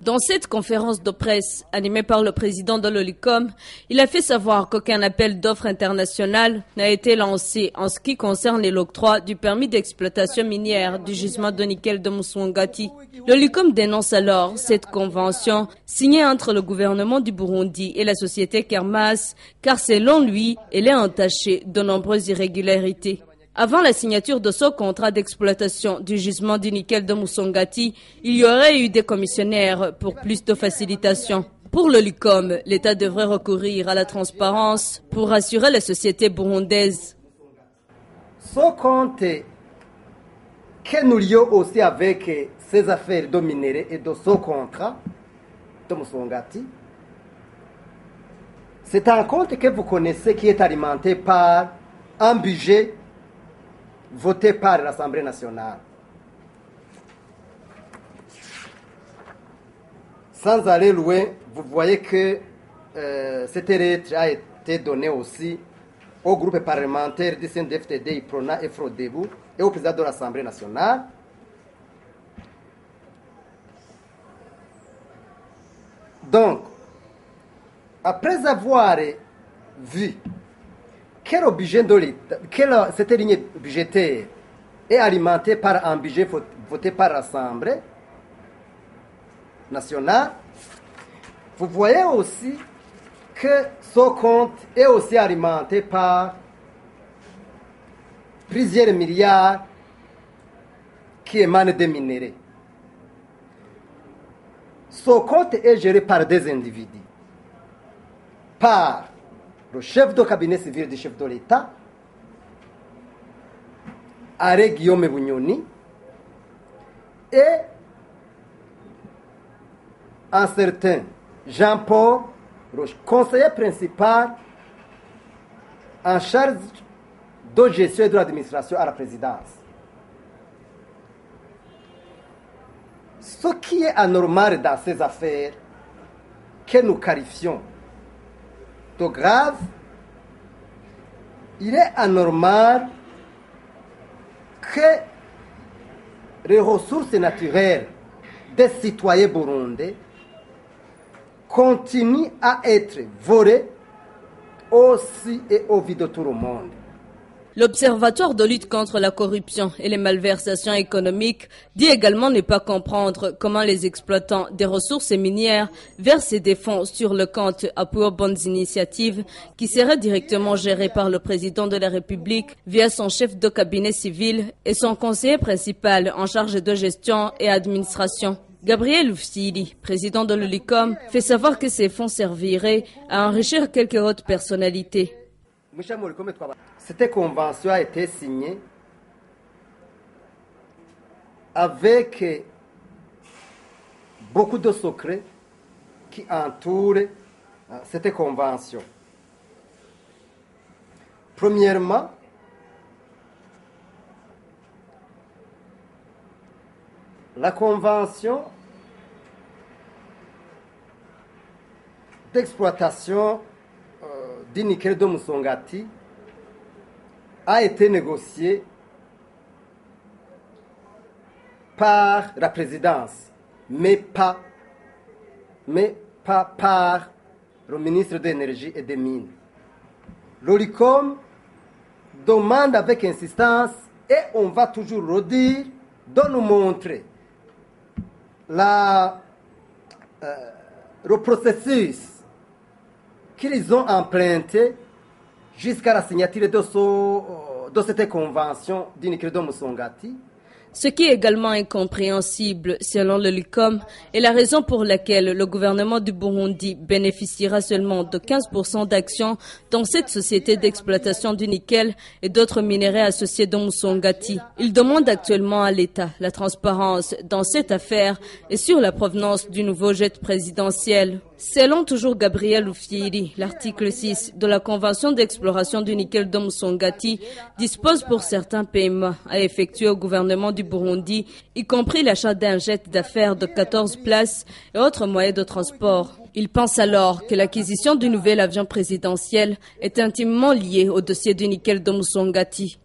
Dans cette conférence de presse animée par le président de l'OLICOM, il a fait savoir qu'aucun appel d'offres international n'a été lancé en ce qui concerne l'octroi du permis d'exploitation minière du gisement de nickel de Musongati. L'OLICOM dénonce alors cette convention signée entre le gouvernement du Burundi et la société Kermas, car selon lui, elle est entachée de nombreuses irrégularités. Avant la signature de ce contrat d'exploitation du gisement du nickel de Musongati, il y aurait eu des commissionnaires pour plus de facilitation. Pour l'OLICOM, l'État devrait recourir à la transparence pour rassurer la société burundaise. Ce compte que nous lions aussi avec ces affaires de minerais et de ce contrat de Musongati, c'est un compte que vous connaissez qui est alimenté par un budget voté par l'Assemblée nationale. Sans aller loin, vous voyez que cette lettre a été donnée aussi au groupe parlementaire du CNDD-FDD, IPRONA et FRODEBU et au président de l'Assemblée nationale. Donc, après avoir vu quel budget de l'État, cette ligne budgétaire est alimentée par un budget voté par l'Assemblée nationale, vous voyez aussi que ce compte est aussi alimenté par plusieurs milliards qui émanent des minéraux. Ce compte est géré par des individus, par le chef de cabinet civil du chef de l'État, Are Guillaume Bunyoni, et un certain Jean-Paul, le conseiller principal en charge de gestion et de l'administration à la présidence. Ce qui est anormal dans ces affaires, que nous qualifions de grave, il est anormal que les ressources naturelles des citoyens burundais continuent à être volées aussi et au vu de tout le monde. L'Observatoire de lutte contre la corruption et les malversations économiques dit également ne pas comprendre comment les exploitants des ressources minières versent des fonds sur le compte appui aux bonnes initiatives qui serait directement géré par le président de la République via son chef de cabinet civil et son conseiller principal en charge de gestion et administration. Gabriel Ufsili, président de l'OLICOM, fait savoir que ces fonds serviraient à enrichir quelques autres personnalités. Cette convention a été signée avec beaucoup de secrets qui entourent cette convention. Premièrement, la convention d'exploitation du nickel de Musongati a été négociée par la présidence, mais pas par le ministre de l'Énergie et des Mines. L'OLICOM demande avec insistance, et on va toujours le dire, de nous montrer le processus qu'ils ont emprunté jusqu'à la signature de cette convention du nickel de Musongati. Ce qui est également incompréhensible, selon l'OLICOM, est la raison pour laquelle le gouvernement du Burundi bénéficiera seulement de 15% d'actions dans cette société d'exploitation du nickel et d'autres minéraux associés de Musongati. Il demande actuellement à l'État la transparence dans cette affaire et sur la provenance du nouveau jet présidentiel. Selon toujours Gabriel Ufsili, l'article 6 de la Convention d'exploration du nickel de Musongati dispose pour certains paiements à effectuer au gouvernement du Burundi, y compris l'achat d'un jet d'affaires de 14 places et autres moyens de transport. Il pense alors que l'acquisition du nouvel avion présidentiel est intimement liée au dossier du nickel de Musongati.